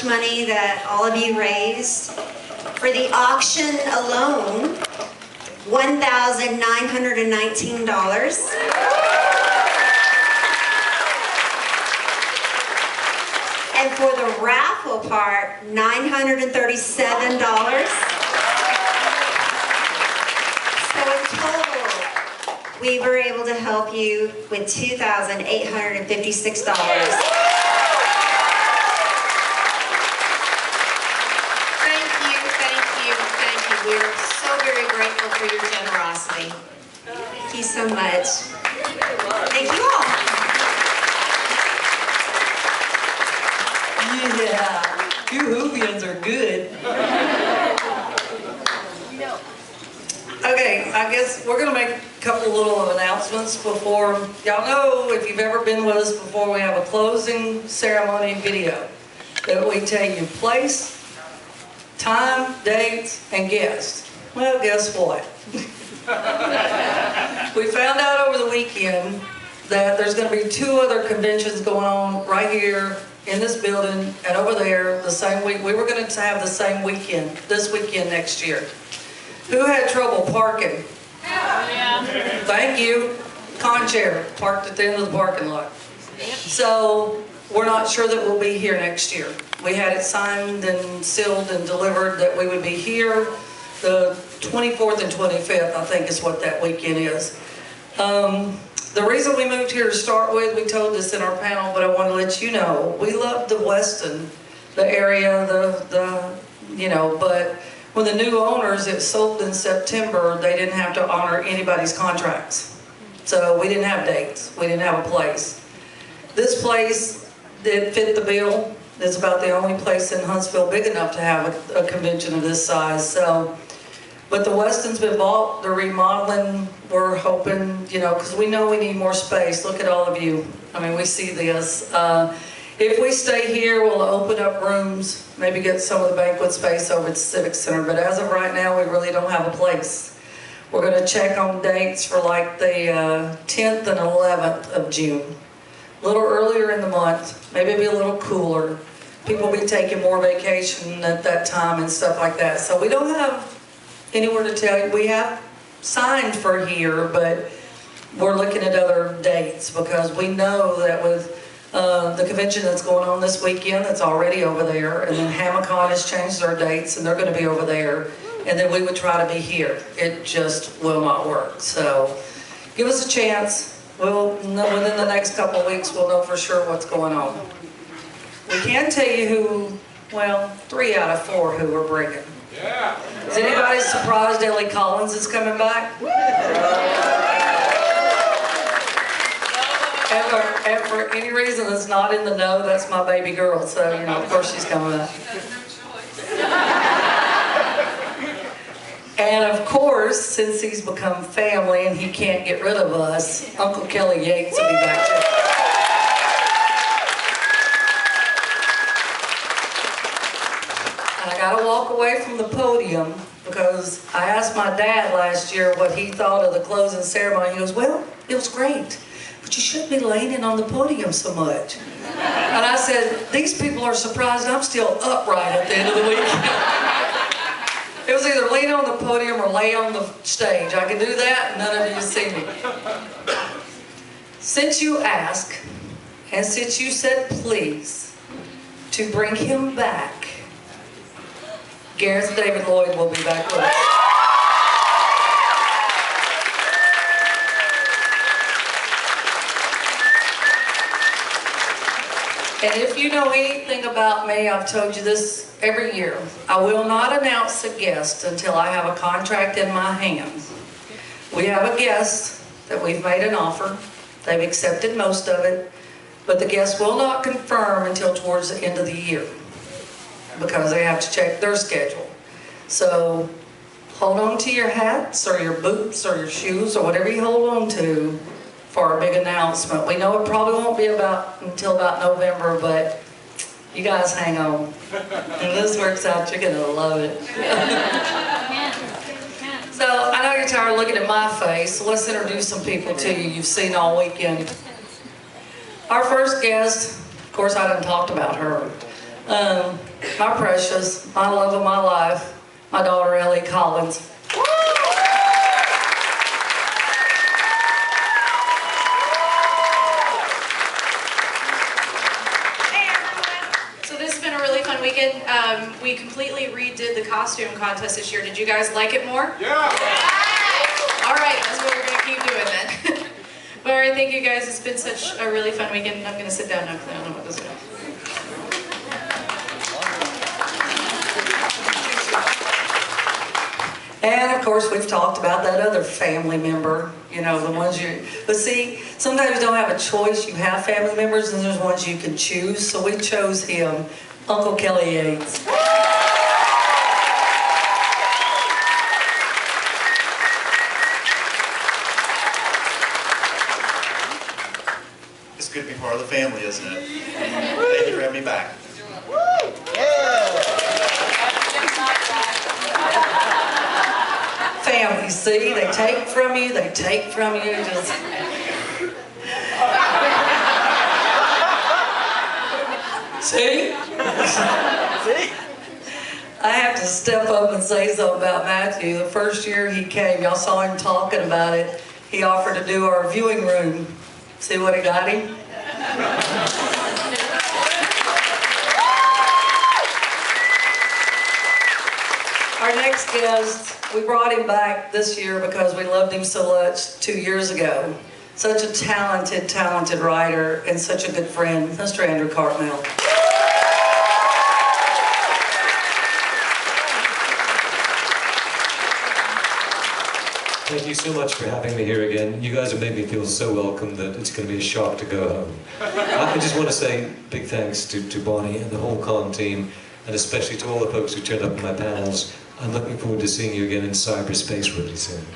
much money that all of you raised. For the auction alone, $1,919. And for the raffle part, $937. So in total, we were able to help you with $2,856. We're so very grateful for your generosity. Thank you so much. Thank you all. Yeah, you Hoovians are good. Okay, I guess we're going to make a couple little announcements before. Y'all know, if you've ever been with us before, we have a closing ceremony video that we tell you place, time, dates, and guests. Well, guess what? We found out over the weekend that there's going to be 2 other conventions going on right here in this building and over there the same week. We were going to have the same weekend, this weekend next year. Who had trouble parking? Yeah. Thank you. Conchair parked at the end of the parking lot. So we're not sure that we'll be here next year. We had it signed and sealed and delivered that we would be here the 24th and 25th, I think is what that weekend is. The reason we moved here to start with, we told this in our panel, but I want to let you know, we love the Weston, the area, you know, but when the new owners, it sold in September, they didn't have to honor anybody's contracts. So we didn't have dates, we didn't have a place. This place did fit the bill. It's about the only place in Huntsville big enough to have a convention of this size. So, but the Weston's been bought, they're remodeling. We're hoping, you know, because we know we need more space. Look at all of you. I mean, we see this. If we stay here, we'll open up rooms, maybe get some of the banquet space over at the Civic Center. But as of right now, we really don't have a place. We're going to check on dates for like the 10th and 11th of June. A little earlier in the month, maybe be a little cooler. People will be taking more vacation at that time and stuff like that. So we don't have anywhere to tell you. We have signed for here, but we're looking at other dates because we know that with the convention that's going on this weekend, that's already over there, and then Hamacon has changed their dates and they're going to be over there, and then we would try to be here. It just will not work. So give us a chance. We'll know within the next couple of weeks, we'll know for sure what's going on. We can tell you who, well, 3 out of 4 who we're bringing. Yeah. Is anybody surprised Ellie Collins is coming back? And for any reason that's not in the know, that's my baby girl. So, you know, of course she's coming back. And of course, since he's become family and he can't get rid of us, Uncle Kelly Yates will be back too. And I gotta walk away from the podium because I asked my dad last year what he thought of the closing ceremony. He goes, well, it was great, but you shouldn't be leaning on the podium so much. And I said, these people are surprised I'm still upright at the end of the week. It was either lean on the podium or lay on the stage. I could do that and none of you see me. Since you asked, and since you said please, to bring him back, Gareth David Lloyd will be back with us. And if you know anything about me, I've told you this every year. I will not announce a guest until I have a contract in my hands. We have a guest that we've made an offer. They've accepted most of it, but the guest will not confirm until towards the end of the year because they have to check their schedule. So hold on to your hats or your boots or your shoes or whatever you hold on to for our big announcement. We know it probably won't be until about November, but you guys hang on. When this works out, you're gonna love it. So I know you're tired of looking at my face, so let's introduce some people to you you've seen all weekend. Our first guest, of course I done talked about her. My precious, my love of my life, my daughter Ellie Collins. So this has been a really fun weekend. We completely redid the costume contest this year. Did you guys like it more? Yeah! All right, that's what we're going to keep doing then. All right, thank you guys. It's been such a really fun weekend. I'm going to sit down now because I don't know what to say. And of course, we've talked about that other family member, you know, the ones you, but see, sometimes you don't have a choice. You have family members and there's ones you can choose. So we chose him, Uncle Kelly Yates. It's good to be part of the family, isn't it? Thank you for having me back. Family, see, they take from you, just... See? I have to step up and say something about Matthew. The first year he came, y'all saw him talking about it. He offered to do our viewing room. See what he got him? Our next guest, we brought him back this year because we loved him so much 2 years ago. Such a talented, talented writer and such a good friend, Mr. Andrew Cartmell. Thank you so much for having me here again. You guys have made me feel so welcome that it's going to be a shock to go home. I just want to say big thanks to Bonnie and the whole con team, and especially to all the folks who turned up in my panels. I'm looking forward to seeing you again in cyberspace really soon.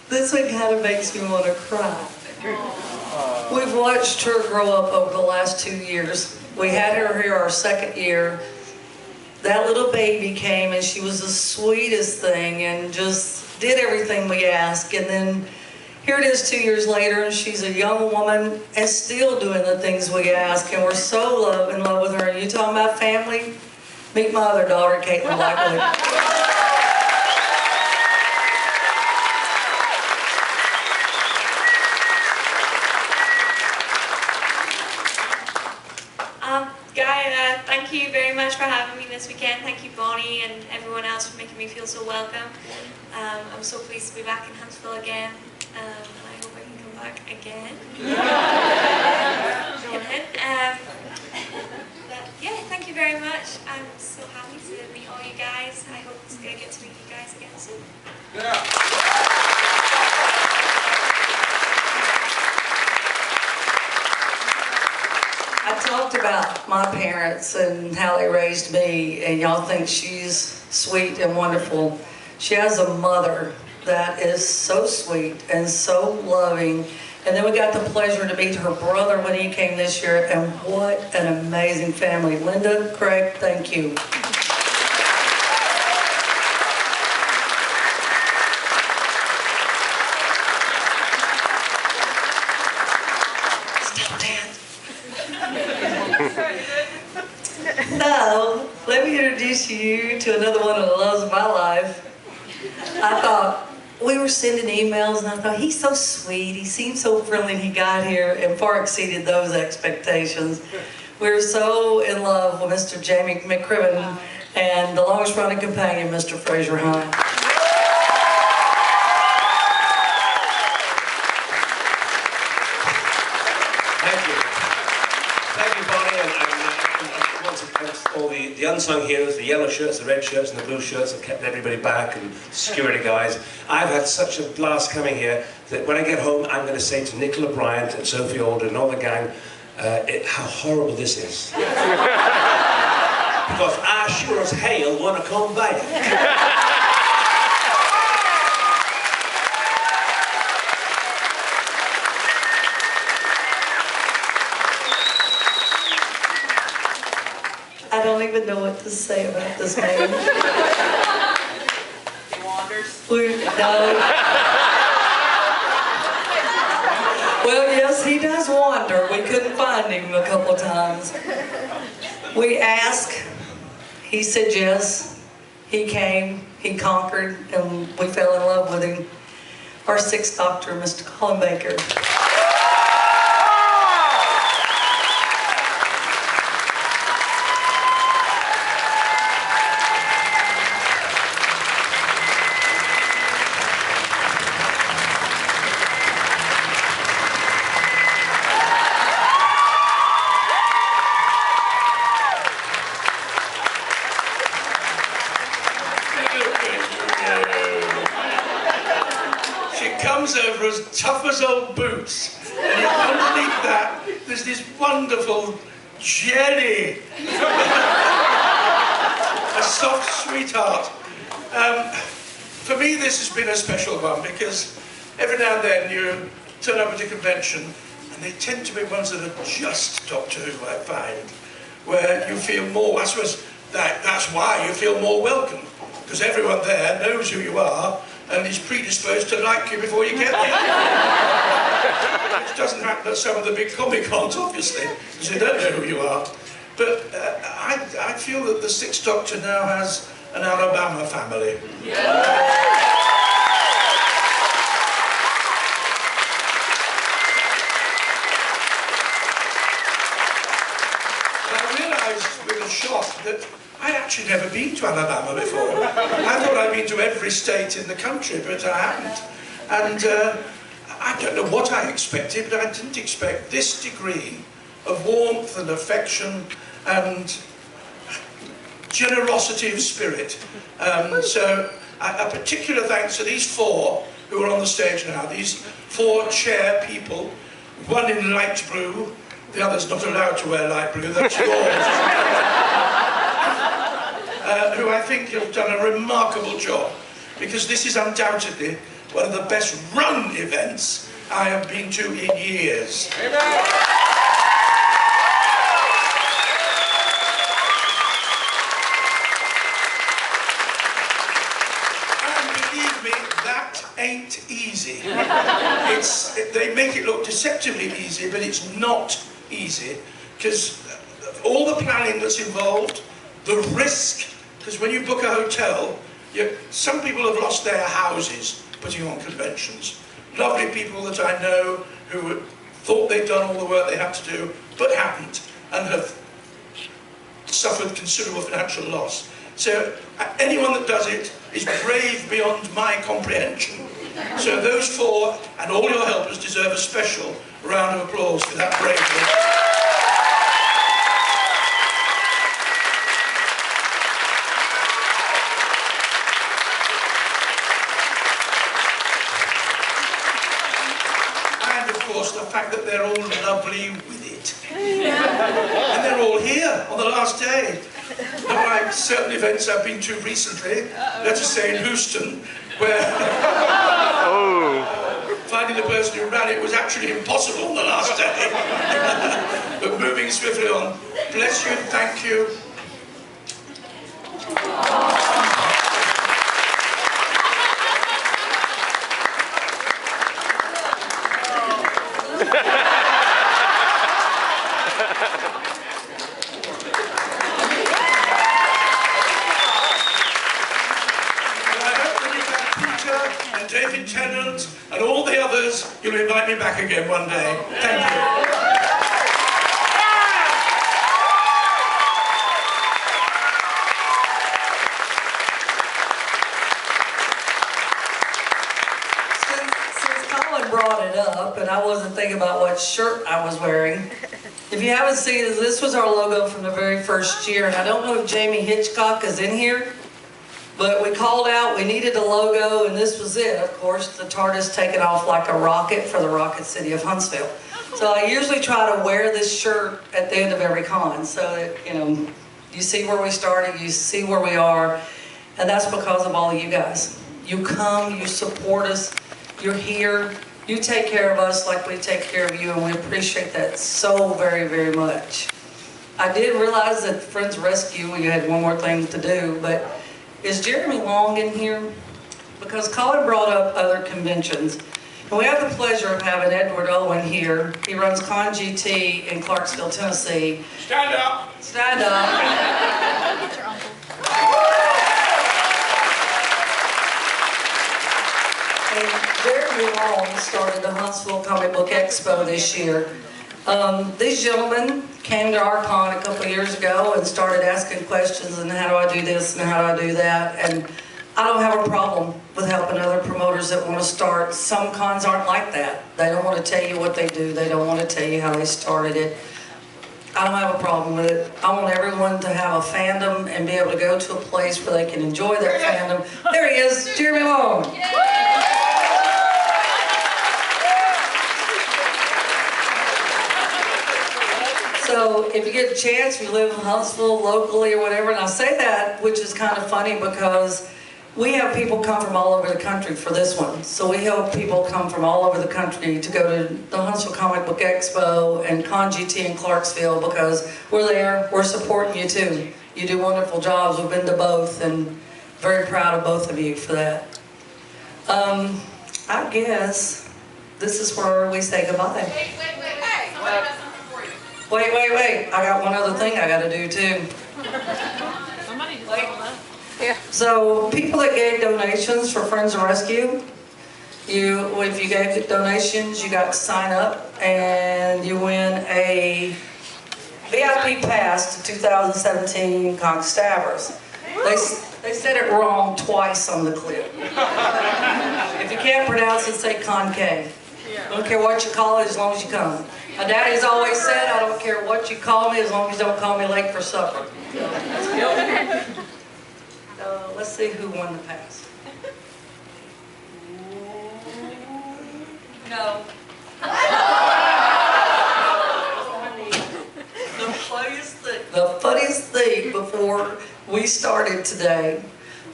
This one kind of makes me want to cry. We've watched her grow up over the last 2 years. We had her here our second year. That little baby came and she was the sweetest thing and just did everything we asked. And then here it is 2 years later and she's a young woman and still doing the things we ask. And we're so in love with her. And you talking about family? Meet my other daughter, Caitlin Blackley. Thank you very much for having me this weekend. Thank you, Bonnie, and everyone else for making me feel so welcome. I'm so pleased to be back in Huntsville again, and I hope I can come back again. Yeah, thank you very much. I'm so happy to meet all you guys. I hope to get to meet you guys again soon. Yeah. I talked about my parents and how they raised me, and y'all think she's sweet and wonderful. She has a mother that is so sweet and so loving. And then we got the pleasure to meet her brother when he came this year, and what an amazing family. Linda, Craig, thank you. Now, let me introduce you to another one of the loves of my life. I thought, we were sending emails and I thought, he's so sweet, he seemed so friendly when he got here and far exceeded those expectations. We were so in love with Mr. Jamie McCriven and the longest running companion, Mr. Fraser Hunt. All the unsung heroes, the yellow shirts, the red shirts and the blue shirts have kept everybody back, and security guys. I've had such a blast coming here that when I get home I'm going to say to Nicola Bryant and Sophie Alden and all the gang how horrible this is. Because I sure as hell want to come back. I don't even know what to say about this man. He wanders. No. he does wander. We couldn't find him a couple times. We asked, he said yes. He came, he conquered, and we fell in love with him. Our 6th Doctor, Mr. Colin Baker. Over as tough as old boots, and underneath that there's this wonderful jelly, a soft sweetheart. For me this has been a special one because every now and then you turn up at a convention and they tend to be ones that are just Doctor Who, I find, where you feel more, I suppose that's why you feel more welcome, because everyone there knows who you are and is predisposed to like you before you get there. Which doesn't happen at some of the big Comic-Cons, obviously, because they don't know who you are. But I feel that the 6th Doctor now has an Alabama family. I realised with a shock that I'd actually never been to Alabama before. I thought I'd been to every state in the country, but I hadn't. And I don't know what I expected, but I didn't expect this degree of warmth and affection and generosity of spirit. So a particular thanks to these 4 who are on the stage now, these 4 chair people, one in light blue, the other's not allowed to wear light blue, that's yours. Who I think have done a remarkable job, because this is undoubtedly one of the best run events I have been to in years. And believe me, that ain't easy. They make it look deceptively easy, but it's not easy, because all the planning that's involved, the risk, because when you book a hotel, some people have lost their houses putting on conventions. Lovely people that I know who thought they'd done all the work they had to do, but hadn't, and have suffered considerable financial loss. So anyone that does it is brave beyond my comprehension. So those 4 and all your helpers deserve a special round of applause for that bravery. The fact that they're all lovely with it. And they're all here on the last day. Not like certain events I've been to recently, let's just say in Houston, where finding the person who ran it was actually impossible on the last day. But moving swiftly on. Bless you, thank you. David Tennant and all the others, you'll invite me back again one day. Thank you. Since Colin brought it up, and I wasn't thinking about what shirt I was wearing, if you haven't seen it, this was our logo from the very first year, and I don't know if Jamie Hitchcock is in here. But we called out, we needed a logo, and this was it. Of course, the TARDIS taking off like a rocket for the rocket city of Huntsville. So I usually try to wear this shirt at the end of every con, so that, you see where we started, you see where we are, and that's because of all of you guys. You come, you support us, you're here, you take care of us like we take care of you, and we appreciate that so very, very much. I did realize that Friends Rescue, we had one more thing to do, but is Jeremy Long in here? Because Colin brought up other conventions. And we have the pleasure of having Edward Owen here. He runs Con GT in Clarksville, Tennessee. Stand up. Stand up. And Jeremy Long started the Huntsville Comic Book Expo this year. These gentlemen came to our con a couple of years ago and started asking questions and how do I do this and how do I do that, and I don't have a problem with helping other promoters that want to start. Some cons aren't like that. They don't want to tell you what they do. They don't want to tell you how they started it. I don't have a problem with it. I want everyone to have a fandom and be able to go to a place where they can enjoy their fandom. There he is, Jeremy Long. So if you get a chance, if you live in Huntsville locally or whatever, and I say that, which is kind of funny because we have people come from all over the country for this one. So we help people come from all over the country to go to the Huntsville Comic Book Expo and Con GT in Clarksville because we're there, we're supporting you too. You do wonderful jobs, we've been to both and very proud of both of you for that. I guess this is where we say goodbye. Wait, I got one other thing I gotta do too. So people that gave donations for Friends of Rescue, if you gave donations, you got to sign up and you win a VIP pass to 2017 Kasterborous. They said it wrong twice on the clip. If you can't pronounce it, say concave. I don't care what you call it as long as you come. My daddy's always said, I don't care what you call me as long as you don't call me late for supper. So let's see who won the pass. No. The funniest thing before we started today,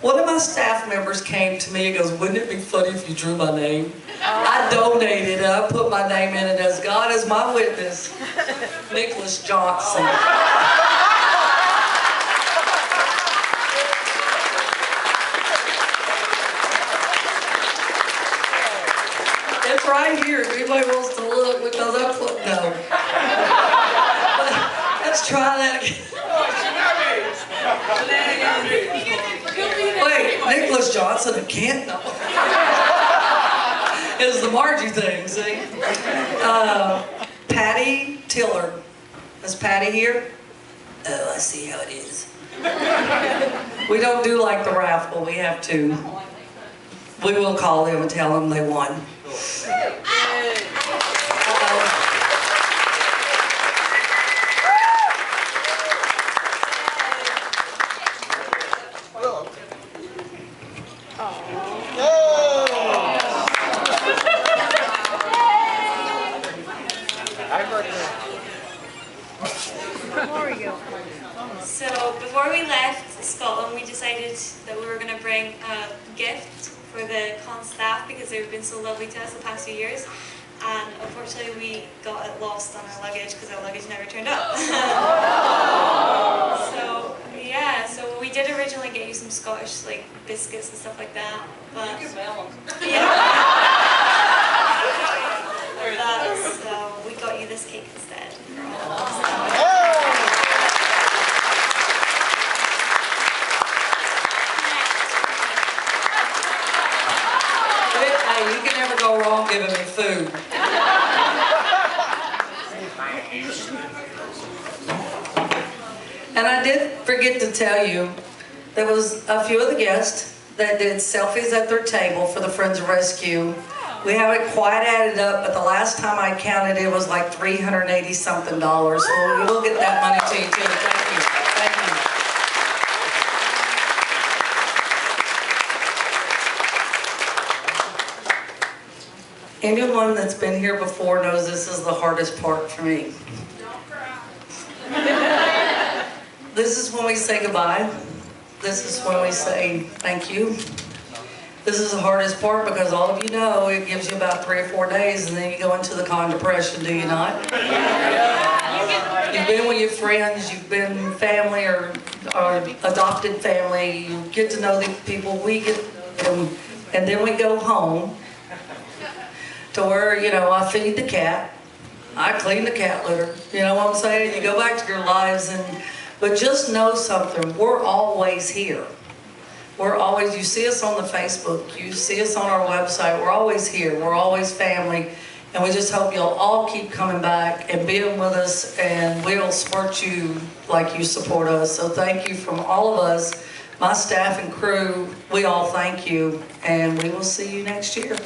one of my staff members came to me and goes, wouldn't it be funny if you drew my name? I donated and I put my name in it as God is my witness, Nicholas Johnson. It's right here if anybody wants to look because I put, no. Let's try that again. Wait, Nicholas Johnson and Kent? No. It's the Margie thing, see? Patty Tiller. Is Patty here? Oh, I see how it is. We don't do like the raffle, we have to. We will call them and tell them they won. So before we left Scotland, we decided that we were going to bring a gift for the con staff because they've been so lovely to us the past few years. And unfortunately, we got it lost on our luggage because our luggage never turned up. So yeah, so we did originally get you some Scottish like biscuits and stuff like that. But You can smell them. yeah. So we got you this cake instead. Hey, you can never go wrong giving me food. And I did forget to tell you, there was a few of the guests that did selfies at their table for the Friends of Rescue. We haven't quite added up, but the last time I counted, it was like $380 something. So we'll get that money to you too. Thank you. Thank you. Anyone that's been here before knows this is the hardest part for me. This is when we say goodbye. This is when we say thank you. This is the hardest part because all of you know it gives you about 3 or 4 days and then you go into the con depression, do you not? You've been with your friends, you've been family or adopted family, you get to know the people, we get to know them, and then we go home. to where, you know, I feed the cat, I clean the cat litter, you know what I'm saying? You go back to your lives but just know something, we're always here. We're always, you see us on the Facebook, you see us on our website, we're always here, we're always family, and we just hope you'll all keep coming back and being with us, and we'll support you like you support us. So thank you from all of us, my staff and crew, we all thank you, and we will see you next year.